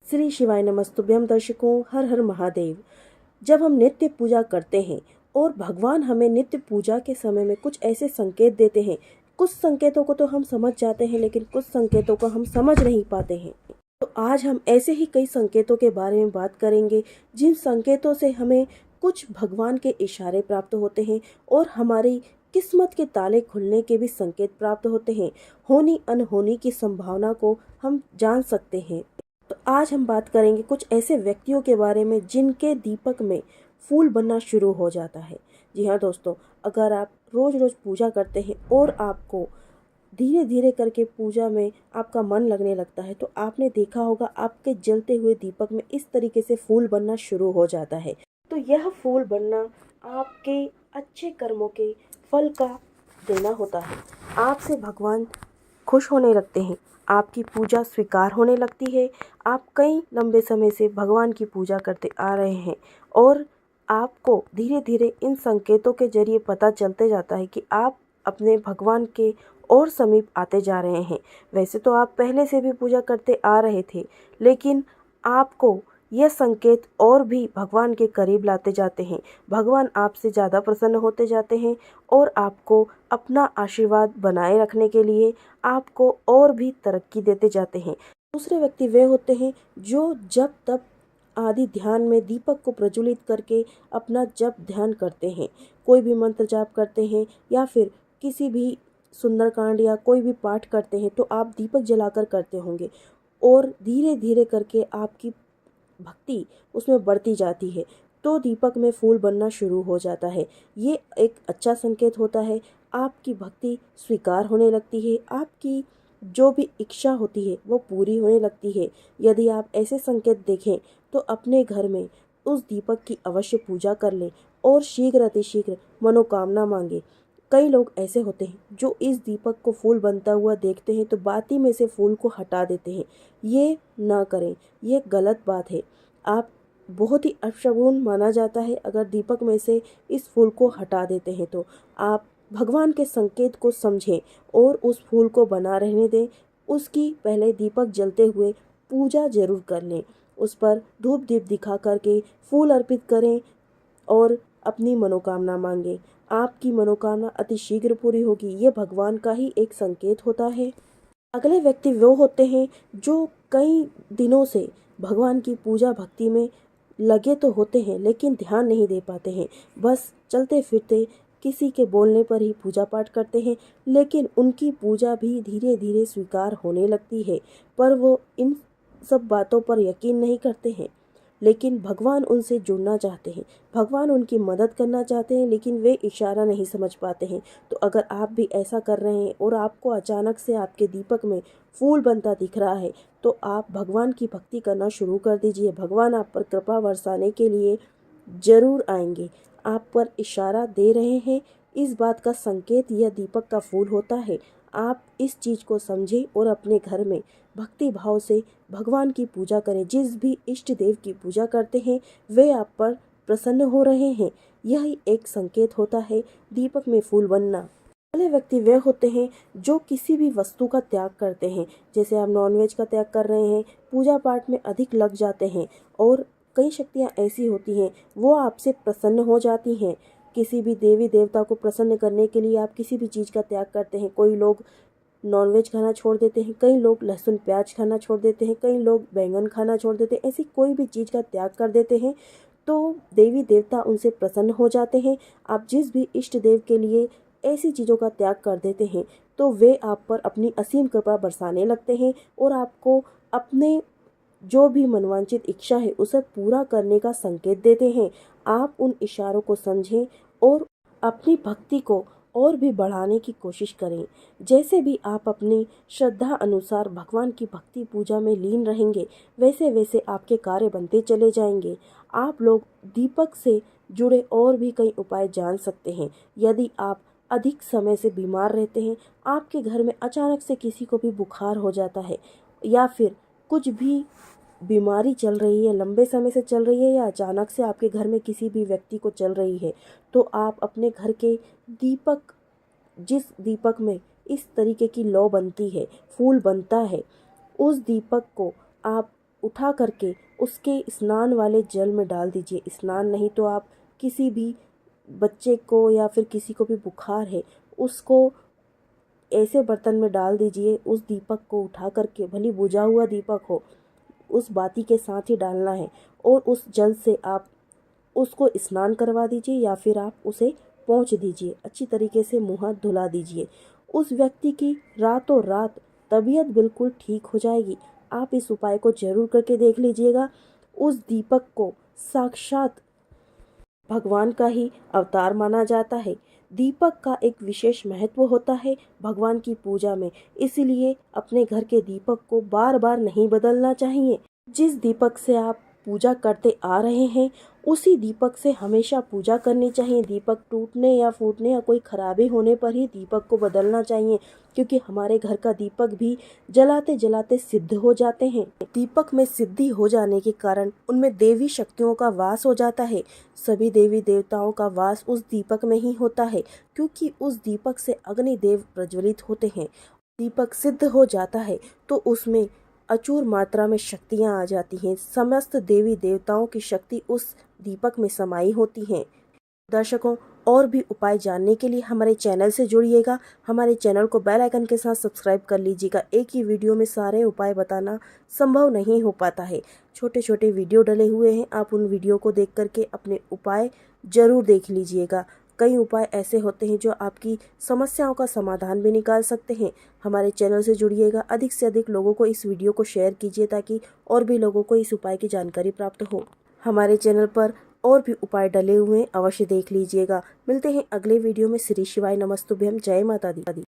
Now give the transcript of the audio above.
श्री शिवाय नमस्तुभ्यम। दर्शकों, हर हर महादेव। जब हम नित्य पूजा करते हैं और भगवान हमें नित्य पूजा के समय में कुछ ऐसे संकेत देते हैं, कुछ संकेतों को तो हम समझ जाते हैं लेकिन कुछ संकेतों को हम समझ नहीं पाते हैं। तो आज हम ऐसे ही कई संकेतों के बारे में बात करेंगे जिन संकेतों से हमें कुछ भगवान के इशारे प्राप्त होते हैं और हमारी किस्मत के ताले खुलने के भी संकेत प्राप्त होते हैं। होनी अनहोनी की संभावना को हम जान सकते हैं। तो आज हम बात करेंगे कुछ ऐसे व्यक्तियों के बारे में जिनके दीपक में फूल बनना शुरू हो जाता है। जी हाँ दोस्तों, अगर आप रोज रोज पूजा करते हैं और आपको धीरे धीरे करके पूजा में आपका मन लगने लगता है तो आपने देखा होगा आपके जलते हुए दीपक में इस तरीके से फूल बनना शुरू हो जाता है। तो यह फूल बनना आपके अच्छे कर्मों के फल का देना होता है। आपसे भगवान खुश होने लगते हैं, आपकी पूजा स्वीकार होने लगती है। आप कई लंबे समय से भगवान की पूजा करते आ रहे हैं और आपको धीरे धीरे इन संकेतों के जरिए पता चलते जाता है कि आप अपने भगवान के और समीप आते जा रहे हैं। वैसे तो आप पहले से भी पूजा करते आ रहे थे, लेकिन आपको यह संकेत और भी भगवान के करीब लाते जाते हैं। भगवान आपसे ज़्यादा प्रसन्न होते जाते हैं और आपको अपना आशीर्वाद बनाए रखने के लिए आपको और भी तरक्की देते जाते हैं। दूसरे व्यक्ति वे होते हैं जो जब तब आदि ध्यान में दीपक को प्रज्वलित करके अपना जप ध्यान करते हैं। कोई भी मंत्र जाप करते हैं या फिर किसी भी सुंदरकांड या कोई भी पाठ करते हैं तो आप दीपक जलाकर करते होंगे और धीरे धीरे करके आपकी भक्ति उसमें बढ़ती जाती है तो दीपक में फूल बनना शुरू हो जाता है। ये एक अच्छा संकेत होता है। आपकी भक्ति स्वीकार होने लगती है, आपकी जो भी इच्छा होती है वो पूरी होने लगती है। यदि आप ऐसे संकेत देखें तो अपने घर में उस दीपक की अवश्य पूजा कर लें और शीघ्र अतिशीघ्र मनोकामना मांगे। कई लोग ऐसे होते हैं जो इस दीपक को फूल बनता हुआ देखते हैं तो बाती में से फूल को हटा देते हैं। ये ना करें, ये गलत बात है। आप बहुत ही अपशगुन माना जाता है अगर दीपक में से इस फूल को हटा देते हैं। तो आप भगवान के संकेत को समझें और उस फूल को बना रहने दें। उसकी पहले दीपक जलते हुए पूजा जरूर कर लें, उस पर धूप दीप दिखा करके फूल अर्पित करें और अपनी मनोकामना मांगें। आपकी मनोकामना अति शीघ्र पूरी होगी। ये भगवान का ही एक संकेत होता है। अगले व्यक्ति वो होते हैं जो कई दिनों से भगवान की पूजा भक्ति में लगे तो होते हैं लेकिन ध्यान नहीं दे पाते हैं। बस चलते फिरते किसी के बोलने पर ही पूजा पाठ करते हैं, लेकिन उनकी पूजा भी धीरे धीरे स्वीकार होने लगती है। पर वो इन सब बातों पर यकीन नहीं करते हैं। लेकिन भगवान उनसे जुड़ना चाहते हैं, भगवान उनकी मदद करना चाहते हैं, लेकिन वे इशारा नहीं समझ पाते हैं। तो अगर आप भी ऐसा कर रहे हैं और आपको अचानक से आपके दीपक में फूल बनता दिख रहा है तो आप भगवान की भक्ति करना शुरू कर दीजिए। भगवान आप पर कृपा बरसाने के लिए जरूर आएंगे। आप पर इशारा दे रहे हैं, इस बात का संकेत यह दीपक का फूल होता है। आप इस चीज़ को समझें और अपने घर में भक्ति भाव से भगवान की पूजा करें। जिस भी इष्ट देव की पूजा करते हैं वे आप पर प्रसन्न हो रहे हैं, यही एक संकेत होता है दीपक में फूल बनना। अगले व्यक्ति वे होते हैं जो किसी भी वस्तु का त्याग करते हैं। जैसे आप नॉनवेज का त्याग कर रहे हैं, पूजा पाठ में अधिक लग जाते हैं और कई शक्तियाँ ऐसी होती हैं वो आपसे प्रसन्न हो जाती हैं। किसी भी देवी देवता को प्रसन्न करने के लिए आप किसी भी चीज़ का त्याग करते हैं। कोई लोग नॉनवेज खाना छोड़ देते हैं, कई लोग लहसुन प्याज खाना छोड़ देते हैं, कई लोग बैंगन खाना छोड़ देते हैं। ऐसी कोई भी चीज़ का त्याग कर देते हैं तो देवी देवता उनसे प्रसन्न हो जाते हैं। आप जिस भी इष्ट देव के लिए ऐसी चीज़ों का त्याग कर देते हैं तो वे आप पर अपनी असीम कृपा बरसाने लगते हैं और आपको अपने जो भी मनवांछित इच्छा है उसे पूरा करने का संकेत देते हैं। आप उन इशारों को समझें और अपनी भक्ति को और भी बढ़ाने की कोशिश करें। जैसे भी आप अपनी श्रद्धा अनुसार भगवान की भक्ति पूजा में लीन रहेंगे वैसे वैसे आपके कार्य बनते चले जाएंगे। आप लोग दीपक से जुड़े और भी कई उपाय जान सकते हैं। यदि आप अधिक समय से बीमार रहते हैं, आपके घर में अचानक से किसी को भी बुखार हो जाता है या फिर कुछ भी बीमारी चल रही है, लंबे समय से चल रही है या अचानक से आपके घर में किसी भी व्यक्ति को चल रही है, तो आप अपने घर के दीपक, जिस दीपक में इस तरीके की लौ बनती है, फूल बनता है, उस दीपक को आप उठा करके उसके स्नान वाले जल में डाल दीजिए। स्नान नहीं तो आप किसी भी बच्चे को या फिर किसी को भी बुखार है उसको ऐसे बर्तन में डाल दीजिए। उस दीपक को उठा करके, भली बुझा हुआ दीपक हो, उस बाती के साथ ही डालना है और उस जल से आप उसको स्नान करवा दीजिए या फिर आप उसे पोंछ दीजिए। अच्छी तरीके से मुँह हाथ धुला दीजिए। उस व्यक्ति की रातों रात तबीयत बिल्कुल ठीक हो जाएगी। आप इस उपाय को जरूर करके देख लीजिएगा। उस दीपक को साक्षात भगवान का ही अवतार माना जाता है। दीपक का एक विशेष महत्व होता है भगवान की पूजा में, इसलिए अपने घर के दीपक को बार बार नहीं बदलना चाहिए। जिस दीपक से आप पूजा करते आ रहे हैं उसी दीपक से हमेशा पूजा करनी चाहिए। दीपक टूटने या फूटने या कोई खराबी होने पर ही दीपक को बदलना चाहिए, क्योंकि हमारे घर का दीपक भी जलाते जलाते सिद्ध हो जाते हैं। दीपक में सिद्धि हो जाने के कारण उनमें देवी शक्तियों का वास हो जाता है। सभी देवी देवताओं का वास उस दीपक में ही होता है, क्योंकि उस दीपक से अग्निदेव प्रज्वलित होते हैं। दीपक सिद्ध हो जाता है तो उसमें अचूर मात्रा में शक्तियाँ आ जाती हैं। समस्त देवी देवताओं की शक्ति उस दीपक में समाई होती हैं। दर्शकों, और भी उपाय जानने के लिए हमारे चैनल से जुड़िएगा। हमारे चैनल को बेल आइकन के साथ सब्सक्राइब कर लीजिएगा। एक ही वीडियो में सारे उपाय बताना संभव नहीं हो पाता है। छोटे छोटे वीडियो डले हुए हैं, आप उन वीडियो को देख करके अपने उपाय जरूर देख लीजिएगा। कई उपाय ऐसे होते हैं जो आपकी समस्याओं का समाधान भी निकाल सकते हैं। हमारे चैनल से जुड़िएगा। अधिक से अधिक लोगों को इस वीडियो को शेयर कीजिए ताकि और भी लोगों को इस उपाय की जानकारी प्राप्त हो। हमारे चैनल पर और भी उपाय डले हुए हैं, अवश्य देख लीजिएगा। मिलते हैं अगले वीडियो में। श्री शिवाय नमस्तुभ्यम। जय माता दी।